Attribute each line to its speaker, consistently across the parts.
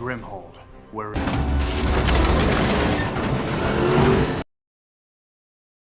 Speaker 1: Grimhold, where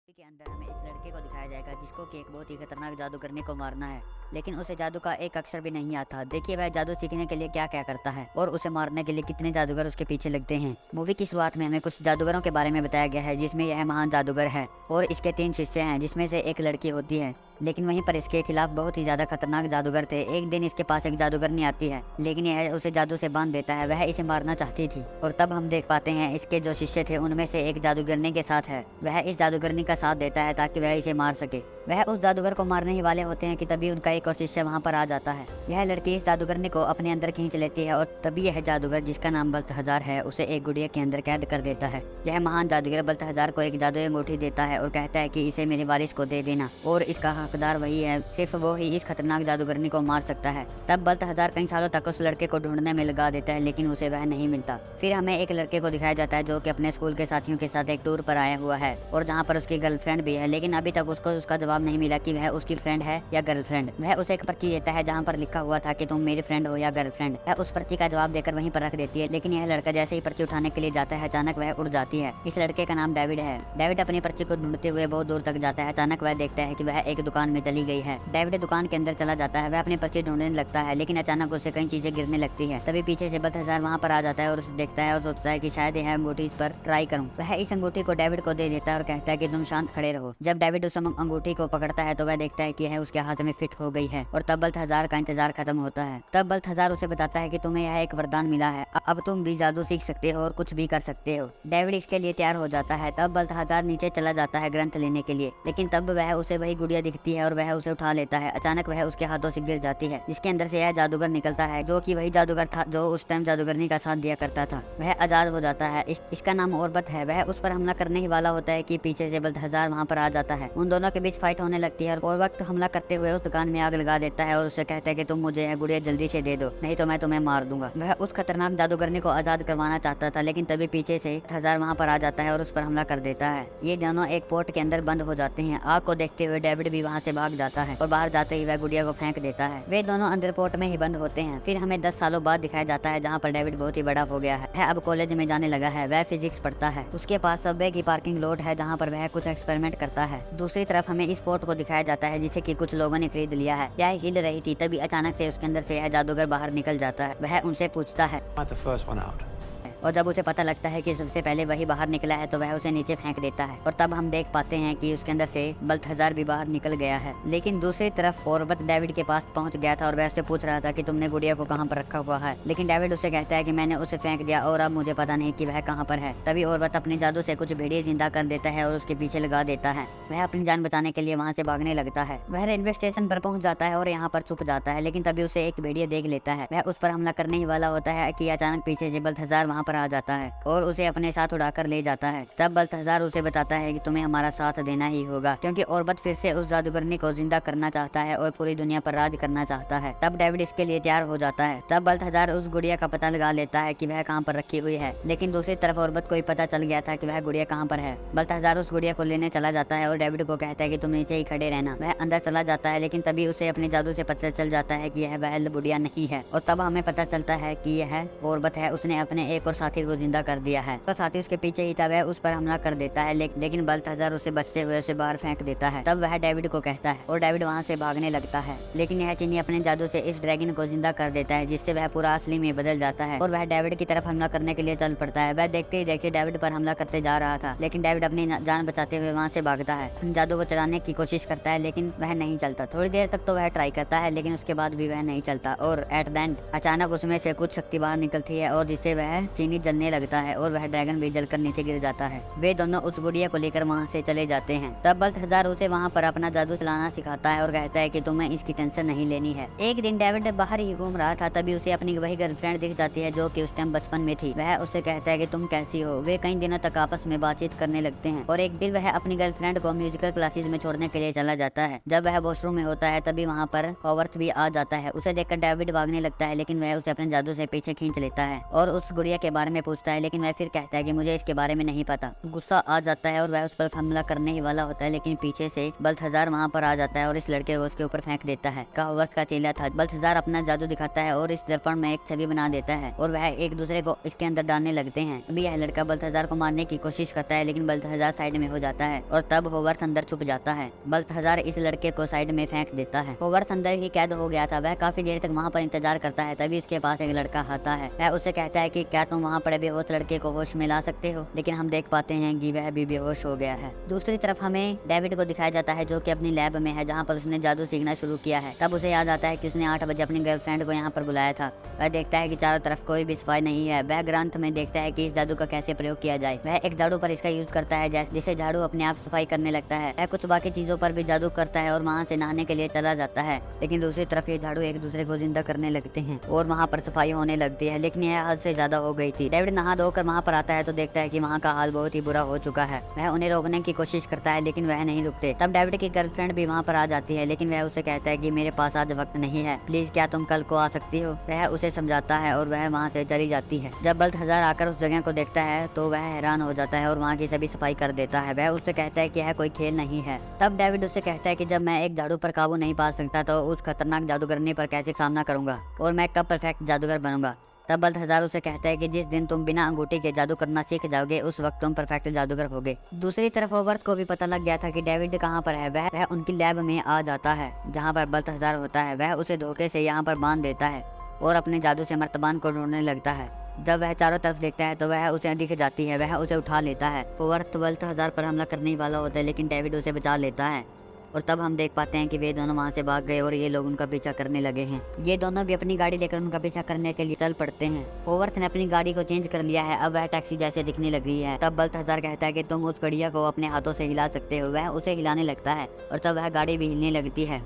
Speaker 2: के अंदर हमें इस लड़के को दिखाया जाएगा जिसको कि एक बहुत ही खतरनाक जादूगरनी को मारना है, लेकिन उसे जादू का एक अक्षर भी नहीं आता। देखिए वह जादू सीखने के लिए क्या क्या करता है और उसे मारने के लिए कितने जादूगर उसके पीछे लगते हैं। मूवी की शुरुआत में हमें कुछ जादूगरों के बारे में बताया गया है, जिसमें यह महान जादूगर है और इसके 3 शिष्य हैं, जिसमें से एक लड़की होती है। लेकिन वहीं पर इसके खिलाफ बहुत ही ज्यादा खतरनाक जादूगर थे। एक दिन इसके पास एक जादूगरनी आती है, लेकिन यह उसे जादू से बांध देता है। वह इसे मारना चाहती थी और तब हम देख पाते हैं इसके जो शिष्य थे उनमें से एक जादूगरनी के साथ है। वह इस जादूगरनी का साथ देता है ताकि वह इसे मार सके। वह उस जादूगर को मारने ही वाले होते हैं कि तभी उनका एक और शिष्य वहां पर आ जाता है। यह लड़की इस जादूगरनी को अपने अंदर खींच लेती है और तभी यह जादूगर, जिसका नाम बल्तहजार है, उसे एक गुड़िया के अंदर कैद कर देता है। यह महान जादूगर बल्तहजार को एक जादुई अंगूठी देता है और कहता है कि इसे मेरे वारिस को दे देना और इसका हकदार वही है, सिर्फ वो ही इस खतरनाक जादूगरनी को मार सकता है। तब बल्तहजार कई सालों तक उस लड़के को ढूंढने में लगा देता है, लेकिन उसे वह नहीं मिलता। फिर हमें एक लड़के को दिखाया जाता है जो कि अपने स्कूल के साथियों के साथ एक टूर पर आया हुआ है और जहाँ पर उसकी गर्लफ्रेंड भी है, लेकिन अभी तक उसको उसका जवाब नहीं मिला कि वह उसकी फ्रेंड है या गर्लफ्रेंड। वह उसे एक पर्ची देता है जहाँ पर लिखा हुआ था कि तुम मेरी फ्रेंड हो या गर्लफ्रेंड। वह उस पर्ची का जवाब देकर वहीं पर रख देती है, लेकिन यह लड़का जैसे ही पर्ची उठाने के लिए जाता है अचानक वह उड़ जाती है। इस लड़के का नाम डेविड है। डेविड अपनी पर्ची को ढूंढते हुए बहुत दूर तक जाता है। अचानक वह देखता है कि वह एक दुकान में चली गई है। डेविड दुकान के अंदर चला जाता है। वह अपनी पर्ची ढूंढने लगता है, लेकिन अचानक उसे कई चीजें गिरने लगती है। तभी पीछे से बल्तहजार वहाँ पर आ जाता है और उसे देखता है और सोचता है कि शायद यह अंगूठी इस पर ट्राई करूं। वह इस अंगूठी को डेविड को दे देता है और कहता है कि तुम शांत खड़े रहो। जब डेविड उस अंगूठी को पकड़ता है तो वह देखता है कि यह उसके हाथ में फिट हो गई है और तब बल्तहजार का इंतजार खत्म होता है। तब बल्तहजार उसे बताता है कि तुम्हें यह एक वरदान मिला है, अब तुम भी जादू सीख सकते हो और कुछ भी कर सकते हो। डेविड इसके लिए तैयार हो जाता है। तब बल्तहजार नीचे चला जाता है ग्रंथ लेने के लिए, लेकिन तब वह उसे वही गुड़िया दिखती है और वह उसे उठा लेता है। अचानक वह उसके हाथों से गिर जाती है, जिसके अंदर से यह जादूगर निकलता है जो कि वही जादूगर था जो उस टाइम जादूगरनी का साथ दिया करता था। वह आजाद हो जाता है। इसका नाम ओरबत है। वह उस पर हमला करने ही वाला होता है कि पीछे से बल्तहजार वहाँ पर आ जाता है। उन दोनों के बीच फाइट होने लगती है और वक्त हमला करते हुए उस दुकान में आग लगा देता है और उससे कहता है कि तुम मुझे यह गुड़िया जल्दी से दे दो, नहीं तो मैं तुम्हें मार दूंगा। वह उस खतरनाक जादूगरनी को आजाद करवाना चाहता था, लेकिन तभी पीछे से हजार वहाँ पर आ जाता है और उस पर हमला कर देता है। ये दोनों एक पोर्ट के अंदर बंद हो जाते हैं। आग को देखते हुए डेविड भी वहाँ से भाग जाता है और बाहर जाते ही वह गुड़िया को फेंक देता है। वे दोनों अंदर पोर्ट में ही बंद होते हैं। फिर हमें 10 सालों बाद दिखाया जाता है जहाँ पर डेविड बहुत ही बड़ा हो गया है। वह अब कॉलेज में जाने लगा है। वह फिजिक्स पढ़ता है। उसके पास सबवे की पार्किंग लॉट है जहाँ पर वह कुछ एक्सपेरिमेंट करता है। दूसरी तरफ हमें इस पोर्ट को दिखाया जाता है जिसे कि कुछ लोगों ने खरीद लिया है। यह हिल रही थी, तभी अचानक से उसके अंदर से यह जादूगर बाहर निकल जाता है। वह उनसे पूछता है और जब उसे पता लगता है कि सबसे पहले वही बाहर निकला है तो वह उसे नीचे फेंक देता है और तब हम देख पाते हैं कि उसके अंदर से बल्तहजार भी बाहर निकल गया है। लेकिन दूसरी तरफ ओरबत डेविड के पास पहुंच गया था और वह उससे पूछ रहा था कि तुमने गुड़िया को कहां पर रखा हुआ है, लेकिन डेविड उसे कहता है कि मैंने उसे फेंक दिया और अब मुझे पता नहीं कि वह कहां पर है। तभी ओरबत अपने जादू से कुछ भेड़िए जिंदा कर देता है और उसके पीछे लगा देता है। वह अपनी जान बचाने के लिए वहाँ से भागने लगता है। वह रेलवे स्टेशन पर पहुंच जाता है और यहाँ पर छुप जाता है, लेकिन तभी उसे एक भेड़िया देख लेता है। वह उस पर हमला करने ही वाला होता है कि अचानक पीछे से बल्तहजार वहाँ पर आ जाता है और उसे अपने साथ उड़ाकर ले जाता है। तब बल्तहजार उसे बताता है कि तुम्हें हमारा साथ देना ही होगा, क्योंकि ओरबत फिर से उस जादूगरनी को जिंदा करना चाहता है और पूरी दुनिया पर राज करना चाहता है। तब डेविड इसके लिए तैयार हो जाता है। तब बल्तहजार उस गुड़िया का पता लगा लेता है कि वह कहाँ पर रखी हुई है, लेकिन दूसरी तरफ ओरबत को भी पता चल गया था कि वह गुड़िया कहाँ पर है। बल्तहजार उस गुड़िया को लेने चला जाता है और डेविड को कहता है कि तुम नीचे ही खड़े रहना। वह अंदर चला जाता है, लेकिन तभी उसे अपने जादू से पता चल जाता है कि यह वह गुड़िया नहीं है और तब हमें पता चलता है कि यह ओरबत है। उसने अपने एक और साथी को जिंदा कर दिया है। तो साथी उसके पीछे ही था। वह उस पर हमला कर देता है, लेकिन बल्तहजार उसे बचते हुए उसे बाहर फेंक देता है। तब वह डेविड को कहता है और डेविड वहाँ से भागने लगता है, लेकिन यह चीनी अपने जादू से इस ड्रैगन को जिंदा कर देता है, जिससे वह पूरा असली में बदल जाता है और वह डेविड की तरफ हमला करने के लिए चल पड़ता है। वह देखते ही देखते डेविड पर हमला करते जा रहा था, लेकिन डेविड अपनी जान बचाते हुए वहाँ से भागता है। जादू को चलाने की कोशिश करता है, लेकिन वह नहीं चलता। थोड़ी देर तक तो वह ट्राई करता है, लेकिन उसके बाद भी वह नहीं चलता और एट द एंड अचानक उसमें से कुछ शक्ति बाहर निकलती है और जिससे वह चीनी जलने लगता है और वह ड्रैगन भी जलकर नीचे गिर जाता है। वे दोनों उस गुड़िया को लेकर वहाँ से चले जाते हैं। तब बल्तहजार उसे वहाँ पर अपना जादू चलाना सिखाता है और कहता है कि तुम्हें इसकी टेंशन नहीं लेनी है। एक दिन डेविड बाहर ही घूम रहा था, तभी उसे अपनी वही गर्लफ्रेंड दिख जाती है जो कि उस टाइम बचपन में थी। वह उससे कहता है कि तुम कैसी हो। वे कई दिनों तक आपस में बातचीत करने लगते हैं और एक दिन वह अपनी गर्लफ्रेंड को म्यूजिकल क्लासेस में छोड़ने के लिए चला जाता है। जब वह वॉशरूम में होता है तभी वहाँ पर हॉवर्थ भी आ जाता है। उसे देखकर डेविड भागने लगता है, लेकिन वह उसे अपने जादू से पीछे खींच लेता है और उस गुड़िया के बारे में पूछता है, लेकिन वह फिर कहता है कि मुझे इसके बारे में नहीं पता। गुस्सा आ जाता है और वह उस पर हमला करने ही वाला होता है, लेकिन पीछे से बल्थाजार वहाँ पर आ जाता है और इस लड़के को उसके ऊपर फेंक देता है। हॉगवर्ट्स का चेला था। बल्थाजार अपना जादू दिखाता है और इस दर्पण में एक छवि बना देता है और वह एक दूसरे को इसके अंदर डालने लगते हैं। अभी यह लड़का बल्थाजार को मारने की कोशिश करता है, लेकिन बल्थाजार साइड में हो जाता है और तब हॉगवर्ट्स अंदर छुप जाता है। बल्थाजार इस लड़के को साइड में फेंक देता है। हॉगवर्ट्स अंदर ही कैद हो गया था। वह काफी देर तक वहाँ पर इंतजार करता है। तभी उसके पास एक लड़का आता है। वह उसे कहता है कि क्या तुम वहाँ पर बेहोश लड़के को होश में ला सकते हो, लेकिन हम देख पाते हैं कि वह भी बेहोश हो गया है। दूसरी तरफ हमें डेविड को दिखाया जाता है, जो कि अपनी लैब में है, जहाँ पर उसने जादू सीखना शुरू किया है। तब उसे याद आता है कि उसने 8 बजे अपनी गर्लफ्रेंड को यहाँ पर बुलाया था। वह देखता है कि चारों तरफ कोई भी सफाई नहीं है। वह ग्रंथ में देखता है कि इस जादू का कैसे प्रयोग किया जाए। वह एक झाड़ू पर इसका यूज करता है, जिसे झाड़ू अपने आप सफाई करने लगता है। वह कुछ बाकी चीजों पर भी जादू करता है और वहाँ से नहाने के लिए चला जाता है, लेकिन दूसरी तरफ ये झाड़ू एक दूसरे को जिंदा करने लगते हैं और वहाँ पर सफाई होने लगती है, लेकिन यह हद से ज्यादा हो गई थी। डेविड नहा धोकर वहाँ पर आता है तो देखता है कि वहाँ का हाल बहुत ही बुरा हो चुका है। वह उन्हें रोकने की कोशिश करता है, लेकिन वह नहीं रुकते। तब डेविड की गर्लफ्रेंड भी वहाँ पर आ जाती है, लेकिन वह उसे कहता है कि मेरे पास आज वक्त नहीं है, प्लीज क्या तुम कल को आ सकती हो। वह उसे समझाता है और वह वहाँ से चली जाती है। जब बल्थाजार आकर उस जगह को देखता है तो वह हैरान हो जाता है और वहाँ की सभी सफाई कर देता है। वह उससे कहता है कि यह कोई खेल नहीं है। तब डेविड उससे कहता है कि जब मैं एक झाड़ू पर काबू नहीं पा सकता तो उस खतरनाक जादूगरनी पर कैसे सामना करूंगा और मैं कब परफेक्ट जादूगर बनूंगा। तब बल्थाजार उसे कहता है कि जिस दिन तुम बिना अंगूठी के जादू करना सीख जाओगे उस वक्त तुम परफेक्ट जादूगर होगे। दूसरी तरफ हॉगवर्ट्स को भी पता लग गया था कि डेविड कहाँ पर है। वह उनकी लैब में आ जाता है जहाँ पर बल्थाजार होता है। वह उसे धोखे से यहाँ पर बांध देता है और अपने जादू से मर्तबान को ढूंढने लगता है। जब वह चारों तरफ देखता है तो वह उसे दिख जाती है। वह उसे उठा लेता है। हॉगवर्ट्स बल्थाजार पर हमला करने वाला होता है, लेकिन डेविड उसे बचा लेता है और तब हम देख पाते हैं कि वे दोनों वहाँ से भाग गए और ये लोग उनका पीछा करने लगे हैं। ये दोनों भी अपनी गाड़ी लेकर उनका पीछा करने के लिए चल पड़ते हैं। हॉगवर्ट्स ने अपनी गाड़ी को चेंज कर लिया है। अब वह टैक्सी जैसे दिखने लग रही है। तब बल्थाजार कहता है कि तुम उस गड़िया को अपने हाथों से हिला सकते हो। वह उसे हिलाने लगता है और तब वह गाड़ी भी हिलने लगती है।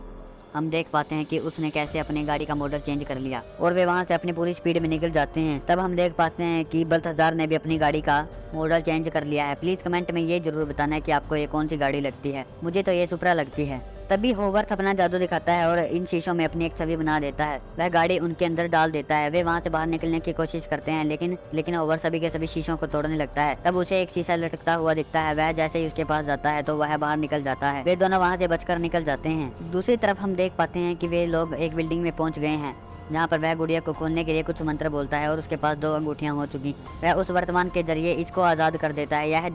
Speaker 2: हम देख पाते हैं कि उसने कैसे अपनी गाड़ी का मॉडल चेंज कर लिया और वे वहाँ से अपनी पूरी स्पीड में निकल जाते हैं। तब हम देख पाते हैं कि बल्थाजार ने भी अपनी गाड़ी का मॉडल चेंज कर लिया है। प्लीज कमेंट में ये जरूर बताना है कि आपको ये कौन सी गाड़ी लगती है। मुझे तो ये सुपरा लगती है। तभी हॉगवर्ट्स अपना जादू दिखाता है और इन शीशों में अपनी एक छवि बना देता है। वह गाड़ी उनके अंदर डाल देता है। वे वहाँ से बाहर निकलने की कोशिश करते हैं, लेकिन हॉगवर्ट्स सभी के सभी शीशों को तोड़ने लगता है। तब उसे एक शीशा लटकता हुआ दिखता है। वह जैसे ही उसके पास जाता है तो वह बाहर निकल जाता है। वे दोनों वहाँ से बचकर निकल जाते हैं। दूसरी तरफ हम देख पाते हैं कि वे लोग एक बिल्डिंग में पहुँच गए हैं, जहाँ पर वह गुड़िया को खोलने के लिए कुछ मंत्र बोलता है और उसके पास 2 अंगूठियां हो चुकी। वह उस वर्तमान के जरिए इसको आज़ाद कर देता है। यह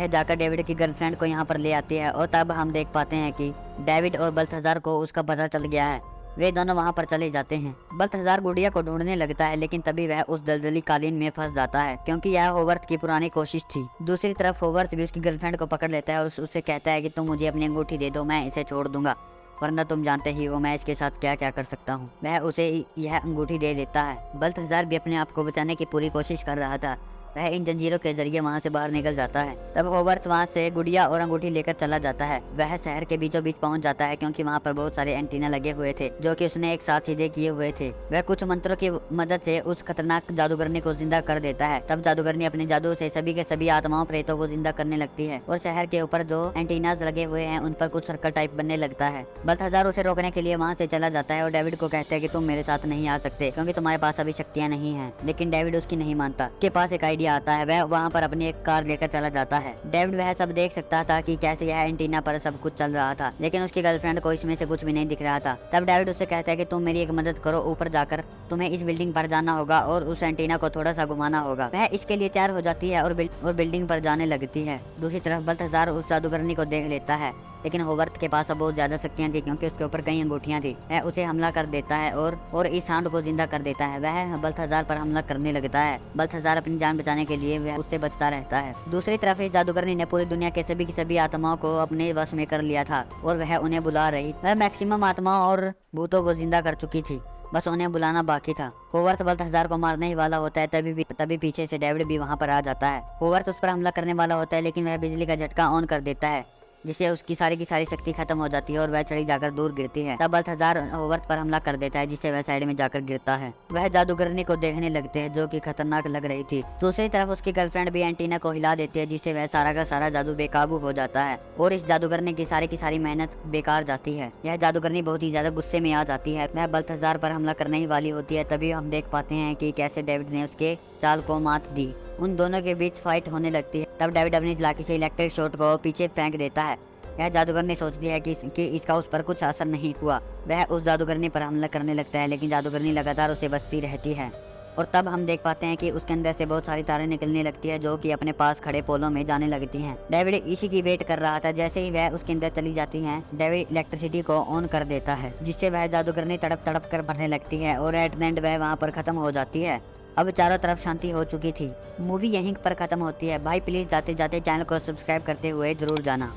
Speaker 2: जाकर डेविड की गर्लफ्रेंड को यहाँ पर ले आती है और तब हम देख पाते हैं कि डेविड और बल्थाजार को उसका पता चल गया है। वे दोनों वहाँ पर चले जाते हैं। बल्थाजार गुड़िया को ढूंढने लगता है, लेकिन तभी वह उस दलदली कालीन में फंस जाता है, क्योंकि यह हॉगवर्ट्स की पुरानी कोशिश थी। दूसरी तरफ हॉगवर्ट्स भी उसकी गर्लफ्रेंड को पकड़ लेता है और उससे कहता है कि तुम मुझे अपनी अंगूठी दे दो, मैं इसे छोड़ दूंगा, वरना तुम जानते ही हो मैं इसके साथ क्या क्या कर सकता हूँ। वह उसे यह अंगूठी दे देता है। बल्थाजार भी अपने आप को बचाने की पूरी कोशिश कर रहा था। वह इन जंजीरों के जरिए वहाँ से बाहर निकल जाता है। तब हॉगवर्ट्स वहाँ से गुड़िया और अंगूठी लेकर चला जाता है। वह शहर के बीचों बीच पहुँच जाता है, क्योंकि वहाँ पर बहुत सारे एंटीना लगे हुए थे जो कि उसने एक साथ सीधे किए हुए थे। वह कुछ मंत्रों की मदद से उस खतरनाक जादूगरनी को जिंदा कर देता है। तब जादूगरनी अपने जादू से सभी के सभी आत्माओं प्रेतों को जिंदा करने लगती है और शहर के ऊपर जो एंटीनाज लगे हुए हैं उन पर कुछ सर्कल टाइप बनने लगता है। बल्थाजार उसे रोकने के लिए वहाँ से चला जाता है और डेविड को कहता है कि तुम मेरे साथ नहीं आ सकते, क्योंकि तुम्हारे पास अभी शक्तियाँ नहीं है। लेकिन डेविड उसकी नहीं मानता। उसके पास एक आइडिया आता है। वह वहाँ पर अपनी एक कार लेकर चला जाता है। डेविड वह सब देख सकता था कि कैसे यह एंटीना पर सब कुछ चल रहा था, लेकिन उसकी गर्लफ्रेंड को इसमें से कुछ भी नहीं दिख रहा था। तब डेविड उससे कहता है कि तुम मेरी एक मदद करो, ऊपर जाकर तुम्हें इस बिल्डिंग पर जाना होगा और उस एंटीना को थोड़ा सा घुमाना होगा। वह इसके लिए तैयार हो जाती है और बिल्डिंग पर जाने लगती है। दूसरी तरफ बल्थाजार उस जादूगरनी को देख लेता है, लेकिन हॉगवर्ट्स के पास अब बहुत ज्यादा शक्तियां थी, क्योंकि उसके ऊपर कई अंगूठियां थी। वह उसे हमला कर देता है और इस सांड को जिंदा कर देता है। वह बल्थाजार पर हमला करने लगता है। बल्थाजार अपनी जान बचाने के लिए वह उससे बचता रहता है। दूसरी तरफ इस जादूगरनी ने पूरी दुनिया के सभी की सभी आत्माओं को अपने वश में कर लिया था और वह उन्हें बुला रही। वह मैक्सिमम आत्माओं और भूतों को जिंदा कर चुकी थी, बस उन्हें बुलाना बाकी था। हॉगवर्ट्स बल्थाजार को मारने ही वाला होता है, तभी पीछे से डेविड भी वहाँ पर आ जाता है। हॉगवर्ट्स उस पर हमला करने वाला होता है, लेकिन वह बिजली का झटका ऑन कर देता है जिससे उसकी सारी की सारी शक्ति खत्म हो जाती है और वह चढ़ी जाकर दूर गिरती है। तब बल्थाजार होवर्थ पर हमला कर देता है, जिससे वह साइड में जाकर गिरता है। वह जादूगरनी को देखने लगते हैं, जो कि खतरनाक लग रही थी। दूसरी तरफ उसकी गर्लफ्रेंड भी एंटीना को हिला देती है, जिससे वह सारा का सारा जादू बेकाबू हो जाता है और इस जादूगरनी की सारी मेहनत बेकार जाती है। यह जादूगरनी बहुत ही ज्यादा गुस्से में आ जाती है। वह बल्थाजार पर हमला करने ही वाली होती है, तभी हम देख पाते हैं कि कैसे डेविड ने उसके चाल को मात दी। उन दोनों के बीच फाइट होने लगती है। तब डेविड अपनी लाठी से इलेक्ट्रिक शॉट को पीछे फेंक देता है। यह जादूगरनी सोचती है कि इसका उस पर कुछ असर नहीं हुआ। वह उस जादूगरनी पर हमला करने लगता है, लेकिन जादूगरनी लगातार उसे बचती रहती है। और तब हम देख पाते हैं कि उसके अंदर से बहुत सारी तारें निकलने लगती है, जो कि अपने पास खड़े पोलों में जाने लगती हैं। डेविड इसी की वेट कर रहा था। जैसे ही वह उसके अंदर चली जाती हैं, डेविड इलेक्ट्रिसिटी को ऑन कर देता है, जिससे वह जादूगरनी तड़प तड़प कर मरने लगती है और एट द एंड वह वहाँ पर खत्म हो जाती है। अब चारों तरफ शांति हो चुकी थी। मूवी यहीं पर खत्म होती है। भाई प्लीज जाते जाते चैनल को सब्सक्राइब करते हुए जरूर जाना।